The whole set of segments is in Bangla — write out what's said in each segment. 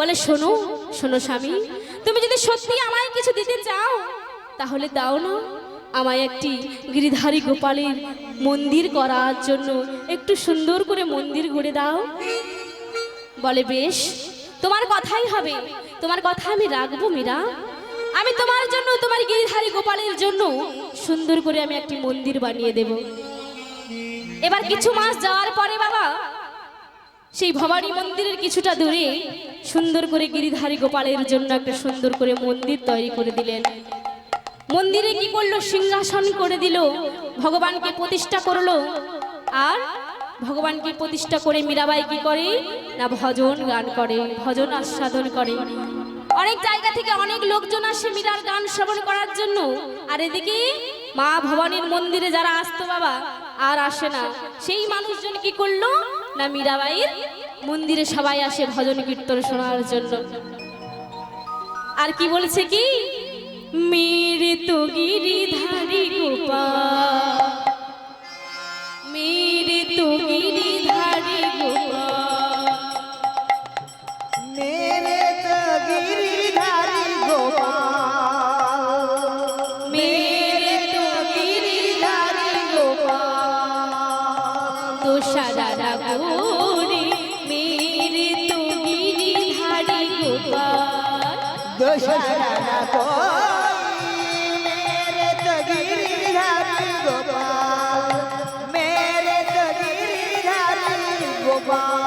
বলে শোনো শোনো স্বামী, তুমি যদি সত্যি আমায় কিছু দিতে চাও তাহলে দাও না, আমায় একটি গিরিধারী গোপালের মন্দির করার জন্য একটু সুন্দর করে মন্দির গড়ে দাও। বলে বেশ, তোমার কথাই হবে, তোমার কথা আমি রাখবো মীরা। আমি তোমার জন্য, তোমার গিরিধারী গোপালের জন্য সুন্দর করে আমি একটি মন্দির বানিয়ে দেব। এবার কিছু মাস যাওয়ার পরে বাবা সেই ভবানী মন্দিরের কিছুটা দূরে সুন্দর করে গিরিধারী গোপালের জন্য একটা সুন্দর করে মন্দির তৈরি করে দিলেন। মন্দিরে কি করলো, সিংহাসন করে দিল, ভগবানকে প্রতিষ্ঠা করলো। আর ভগবানকে প্রতিষ্ঠা করে মীরাবাই কি করে না ভজন গান করে, ভজন আস্বাদন করে। অনেক জায়গা থেকে অনেক লোকজন আসে মীরার গান শ্রবণ করার জন্য। আর এদিকে মা ভবানীর মন্দিরে যারা আসতো বাবা আর আসে না, সেই মানুষজন কি করলো না মীরাবাইয়ের মন্দিরে সবাই আসে ভজন কীর্তন শোনার জন্য। আর কি বলছে কি, মেরে তো গিরিধারী গোপাল, মেরে তো গিরিধারী গোপাল, मेरे तो गिरिधारी गोपाल, मेरे तो गिरिधारी गोपाल, तो सारा गोरे मेरे तो गिरिधारी गोपाल, दशहरा कोई मेरे तो गिरिधारी गोपाल, मेरे तो गिरिधारी गोपाल।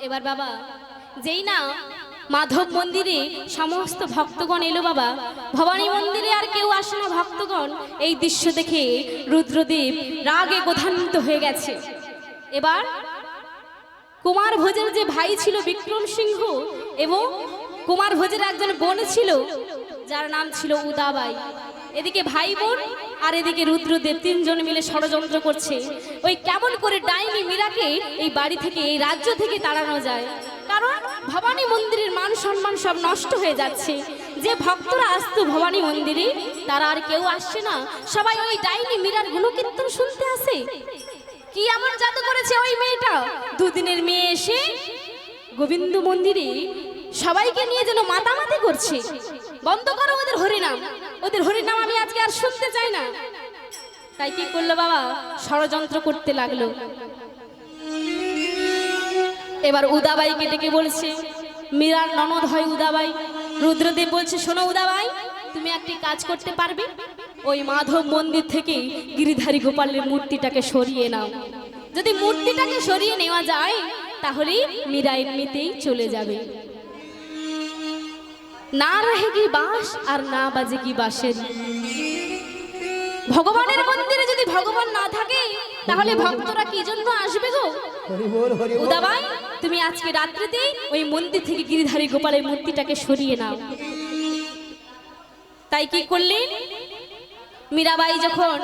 এবার বাবা যেই না মাধব মন্দিরে সমস্ত ভক্তগণ এলো বাবা, ভবানী মন্দিরে আর কেউ আসে না ভক্তগণ। এই দৃশ্য দেখে রুদ্রদেব রাগে ক্রোধান্বিত হয়ে গেছে। এবার কুমার ভোজের যে ভাই ছিল বিক্রম সিংহ এবং কুমার ভোজের একজন বোন ছিল যার নাম ছিল উদাবাই, এদিকে ভাই বোন আর এদিকে রুদ্রদেব তিনজন মিলে ষড়যন্ত্র করছে ওই কেমন করে ডাইনি মীরাকে এই বাড়ি থেকে, এই রাজ্য থেকে তাড়ানো যায়। কারণ ভবানী মন্দিরের মান সম্মান সব নষ্ট হয়ে যাচ্ছে। যে ভক্তরা আসতো ভবানী মন্দিরে তারা আর কেউ আসছে না, সবাই ওই ডাইনি মীরার গুণকীর্তন শুনতে আসে। কি এমন জাদু করেছে ওই মেয়েটা, দুদিনের মেয়ে এসে গোবিন্দ মন্দিরে সবাইকে নিয়ে যেন মাতামাতি করছে। বন্ধ করো ওদের হরিনাম, ওদের হরিনাম আমি আজকে আর শুনতে চাই না। তাই কি করলো বাবা, ষড়যন্ত্র করতে লাগলো। এবার উদাবাইকে ডেকে বলছে, মীরার ননদ হয় উদাবাই। রুদ্রদেব বলছে, শোনো উদাবাই, তুমি একটি কাজ করতে পারবে, ওই মাধব মন্দির থেকে গিরিধারী গোপালের মূর্তিটাকে সরিয়ে নাও। যদি মূর্তিটাকে সরিয়ে নেওয়া যায় তাহলে মীরা এমনিতেই চলে যাবে। না रहेगी বাঁশ আর না বাজেগি বাঁশের। ভগবানের মন্দিরে যদি ভগবান না থাকে তাহলে ভক্তরা কি জন্য আসবে গো? উদাবাই, তুমি আজকে রাত্রিতেই ওই মন্দির থেকে গিরিধারী গোপালের মূর্তিটাকে সরিয়ে নাও। তাই কি করলেন, মীরাবাই যখন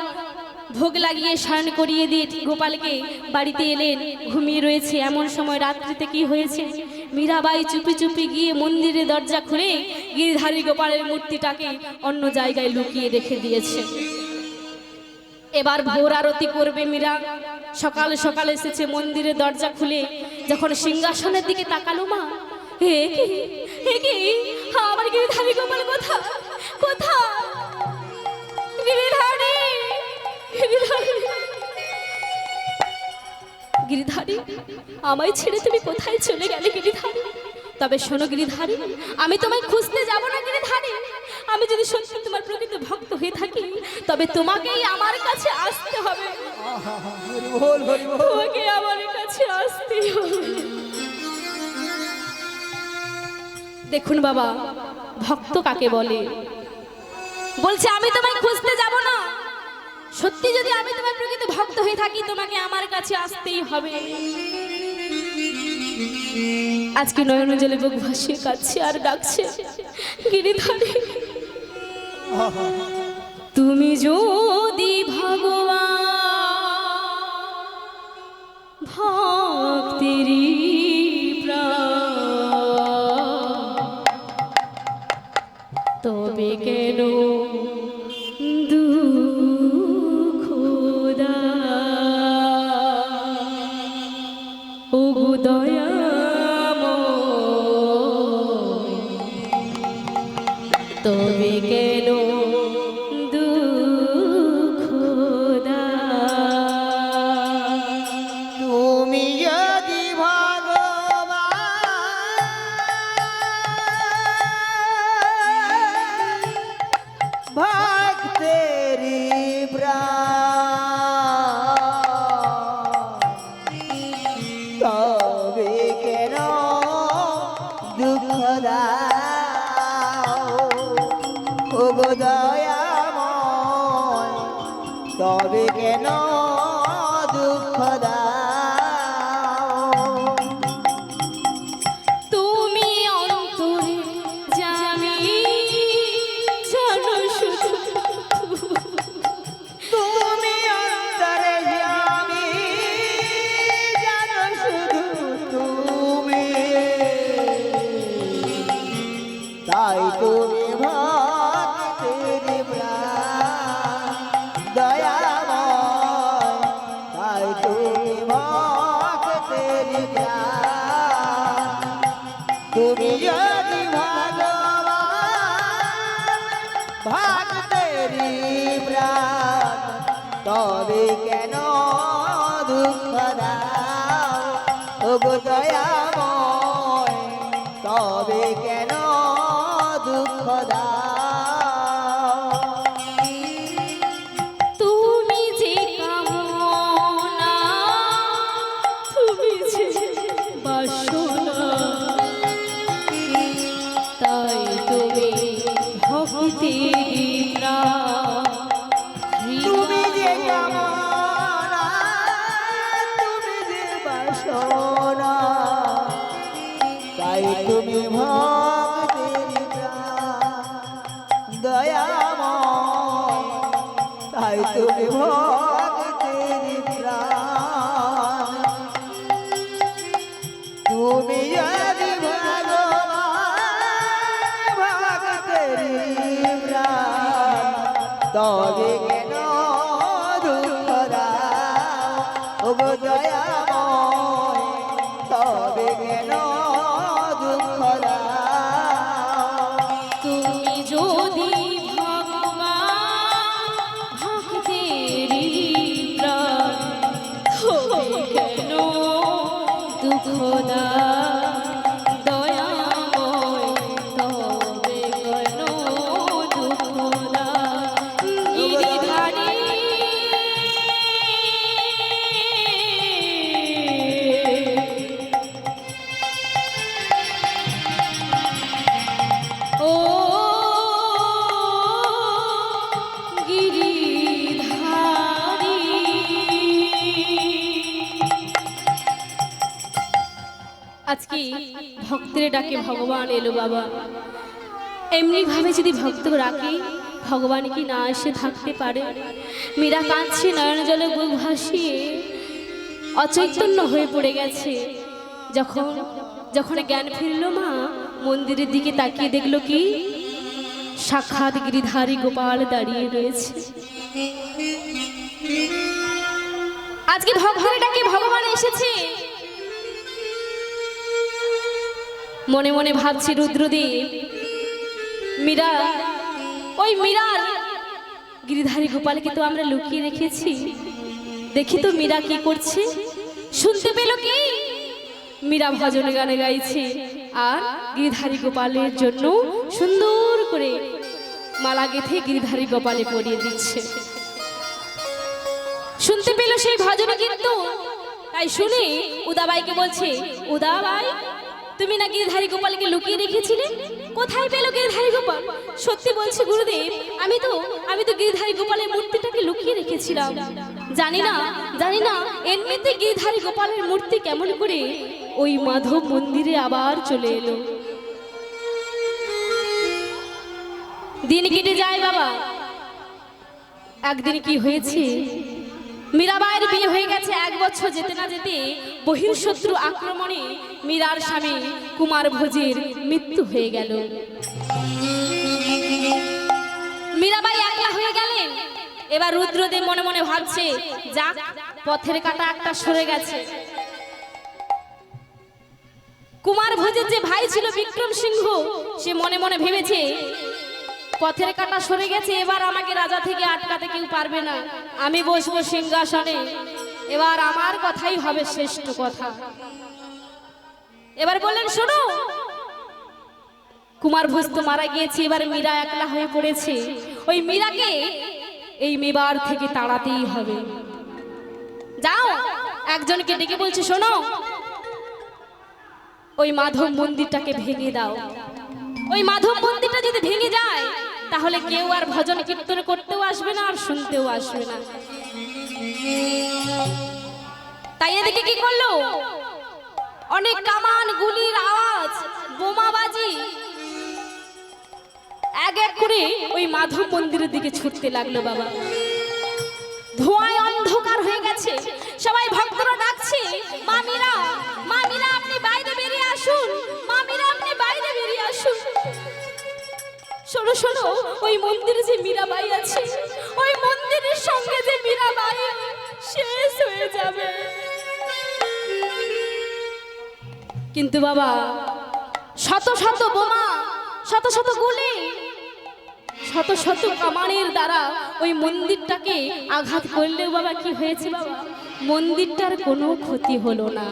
ভোগ লাগিয়ে শয়ন করিয়ে দিয়ে গোপালকে বাড়িতে এলেন, ঘুমিয়ে রয়েছে। এমন সময় রাত্রিতে কি হয়েছে, মীরাবাই চুপি চুপি গিয়ে মন্দিরের দরজা খুলে গিরিধারী গোপালের মূর্তিটাকে অন্য জায়গায় লুকিয়ে রেখে দিয়েছে। এবার ভোর আরতি করবে মীরা, সকাল সকাল এসেছে মন্দিরের দরজা খুলে, যখন সিংহাসনের দিকে তাকালো মা, হে কি হে কি, আমার গিরিধারী গোপাল কোথা কোথা, গিরিধারী গিরিধারী গিরিধারী, আমায় ছেড়ে তুমি কোথায় চলে গেলে গিরিধারী? তবে শোনো গিরিধারী, আমি তোমায় খুঁজতে যাব না গিরিধারী। আমি যদি সত্যি তোমার প্রকৃত ভক্ত হয়ে থাকি তবে তোমাকেই আমার কাছে আসতে হবে, তোমাকে আমার কাছে আসতে হবে। দেখুন বাবা, ভক্ত কাকে বলে? বলছে আমি তোমায় খুঁজতে যাব না। সত্যি যদি আমি তোমার প্রকৃত ভক্ত হয়ে থাকি, তোমাকে আমার কাছে আসতেই হবে। আজকে নয়ন জলে বুক ভাসিয়ে কাঁদছে আর ডাকছে, গিরিধারী তুমি যদি ভগবান ভক্তেরই তবে কেন দুঃখ ও দয়াময়, তবে কেন দুঃখ তুমি যদি ভগবান ভক্তেরি প্রাণ তবে কেন দুঃখ দাও ও গো দয়াময়, তবে কেন দুঃখ দাও। তুমি অন্তরে জানি জানো শুধু, তুমি অন্তরে জানি জানো শুধু তুমি, তাই তুমি ভক্তের প্রাণ দয়াময়, তাই তুমি ভক্তের প্রাণ। তুমি যদি ভগবান ভক্তের প্রাণ তবে কেন দুঃখ দাও ও গো দয়াময়, তবে কেন দুঃখ দাও। তুমি যে কামনা, তুমি যে বাসনা, তাই তুমি ভক্তের তুমি যে কামনা, তুমি যে বাসনা, তাই তুমি ভক্তের প্রাণ দয়াময়, তাই তুমি ভক্তের প্রাণ। তুমি যদি ভগবান ভক্তের প্রাণ তবে কেন দুঃখ দাও ও গো দয়াময়, তবে কেন দুঃখ দাও। তুমি যদি ভগবান ভক্তের প্রাণ তবে কেন দুঃখ দয়াময়, তবে কেন দুঃখ গিরিধারী ও গিরিধারী। আজকে ভক্তের ডাকে ভগবান এলো বাবা। এমনি ভাবে যদি ভক্ত রাখে, ভগবান কি না এসে থাকতে পারে? মীরা কাঁদছে, নয়ন জলে বুক ভাসিয়ে অচৈতন্য হয়ে পড়ে গেছে। যখন যখন জ্ঞান ফিরল, মা মন্দিরের দিকে তাকিয়ে দেখলো কি সাক্ষাৎ গিরিধারী গোপাল দাঁড়িয়ে রয়েছে। আজকে ভক্তের ডাকে ভগবান এসেছে। মনে মনে ভাবছি রুদ্রদেব, মীরা, ওই মীরার গিরিধারী গোপালকে তো আমরা লুকিয়ে রেখেছি। দেখি তো মীরা কি করছে। শুনতে পেল কি মীরা ভজন গানে গাইছে আর গিরিধারী গোপালের জন্য সুন্দর করে মালা গেঁথে গিরিধারী গোপালে পরিয়ে দিচ্ছে। শুনতে পেল সেই ভজন কিন্তু। তাই শুনে উদাবাইকে বলছে, উদাবাই তুমি না গিরিধারী গোপালকে লুকিয়ে রেখেছিলে? কোথায় পেল গিরিধারী গোপাল? সত্যি বলছি গুরুদেব, আমি তো গিরিধারী গোপালের মূর্তিটাকে লুকিয়ে রেখেছিলাম। জানি না এমনিতে গিরিধারী গোপালের মূর্তি কেমন করে ওই মাধব মন্দিরে আবার চলে এলো। দিন কেটে যায় বাবা। একদিন কি হয়েছে, মীরাবাইয়ের বিয়ে হয়ে গেছে। 1 বছর যেতে না যেতে বহিঃশত্রু আক্রমণে মীরার স্বামী কুমার ভোজের মৃত্যু হয়ে গেল। মীরাবাই একলা হয়ে গেলেন। এবার রুদ্রদেব মনে মনে ভাবছে, যাক, পথের কাঁটা একটা সরে গেছে। কুমার ভোজের যে ভাই ছিল বিক্রম সিংহ, সে মনে মনে ভেবেছে, পথের কাঁটা সরে গেছে, এবার আমাকে রাজা থেকে আটকাতে কেউ পারবে না। আমি বসবো সিংহাসনে, এবার আমার কথাই হবে শ্রেষ্ঠ কথা। এবার বললেন, শোনো, কুমার ভোজ তো মারা গিয়েছে, এবার মীরা একলা হয়ে পড়েছে। ওই মীরাকে এই মেবার থেকে তাড়াতেই হবে। যাও, একজনকে ডেকে বলছে, শোনো, ওই মাধব মন্দিরটাকে ভেঙে দাও। ওই মাধব মন্দিরটা যদি ভেঙে যায়, তাহলে কেউ আর ভজন কীর্তন করতেও আসবে না, আর শুনতেও আসবে না। তাই এদিকে কি করলো, অনেক কামান গুলির আওয়াজ, বোমাবাজি এক এক করে ওই মাধব মন্দিরের দিকে ছুটতে লাগলো বাবা। ধোঁয়ায় অন্ধকার হয়ে গেছে। সবাই ভক্তরা ডাকছে, মা মীরা, মা মীরা, আপনি বাইরে বেরিয়ে আসুন, মা মীরা, আপনি বাইরে বেরিয়ে আসুন। শোনো শোনো, ওই মন্দিরে যে মীরাবাই আছে, ওই মন্দিরের সঙ্গে যে মীরাবাই শেষ হয়ে যাবে। কিন্তু বাবা, শত শত বোমা, শত শত গুলি, শত শত কামানের দ্বারা ওই মন্দিরটাকে আঘাত করলেও বাবা কি হয়েছে বাবা, মন্দিরটার কোনো ক্ষতি হলো না।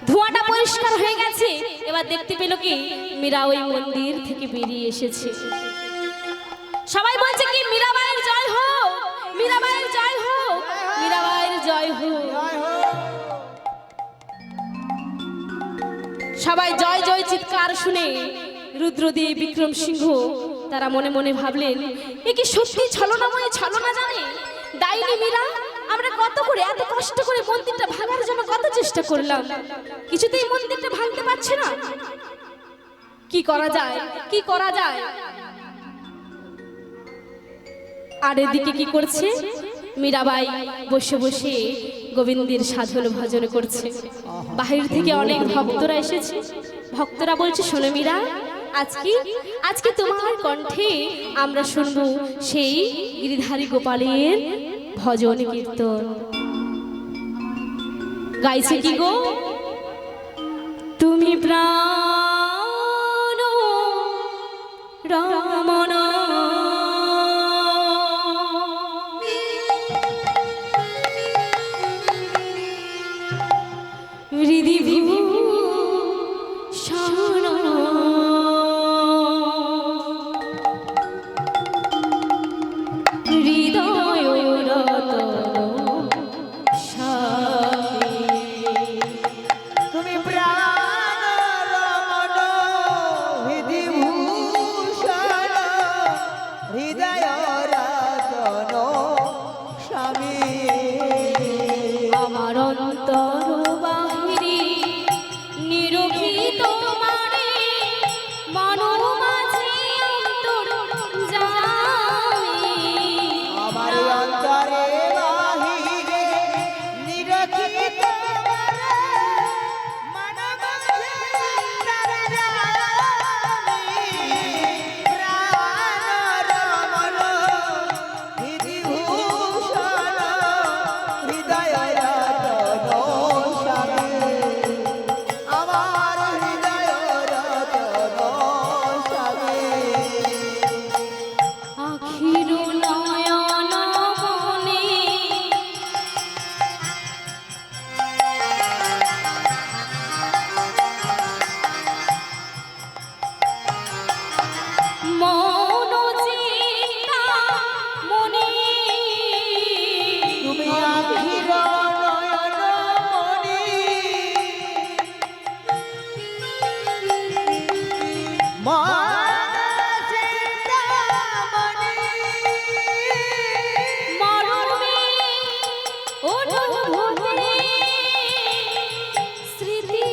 ধোঁয়াটা পরিষ্কার হয়ে গেছে। এবার দেখতে পেল কি, মীরা ওই মন্দির থেকে বেরিয়ে এসেছে। সবাই বলছে কি, মীরাবাইয়ের জয় হোক, মীরাবাইয়ের জয় হোক, মীরাবাইয়ের জয় হোক। সবাই জয় জয় চিৎকার শুনে রুদ্রদেব, বিক্রম সিংহ তারা মনে মনে ভাবলেন, এ কি সত্যি ছলনাময় ছলনা জানে? ডাইনি মীরা, আমরা কত করে, এত কষ্ট করে মন্দিরটা ভাঙার জন্য কত চেষ্টা করলাম, কিছুতেই মন্দিরটা ভাঙতে পারছে না। কি করা যায়, কি করা যায়? আর এদিকে কি করছে মীরাবাই, বসে বসে গোবিন্দের সাধন ভজন করছে। বাহির থেকে অনেক ভক্তরা এসেছে। ভক্তরা বলছে, শোনো মীরা, আজকে তোমার কণ্ঠে আমরা শুনবো সেই গিরিধারী গোপালের ভজন কীর্তন। গাইছে কি গো, তুমি প্রাণ রমণ হৃদি ভূষণ হৃদয় রতন সাথী, তুমি প্রাণ রমণ মরণে অনুভূতি স্মৃতি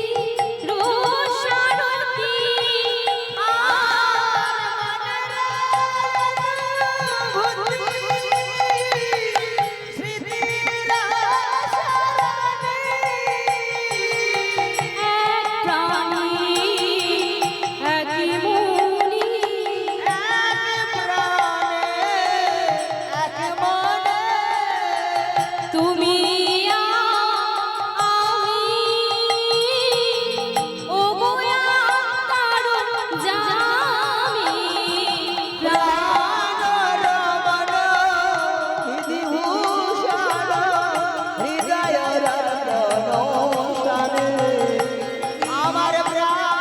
রোষারতি এক প্রাণী একই মনি তুমি আমি ও গোয়া কারণ জামি প্রাণ আমার প্রাণ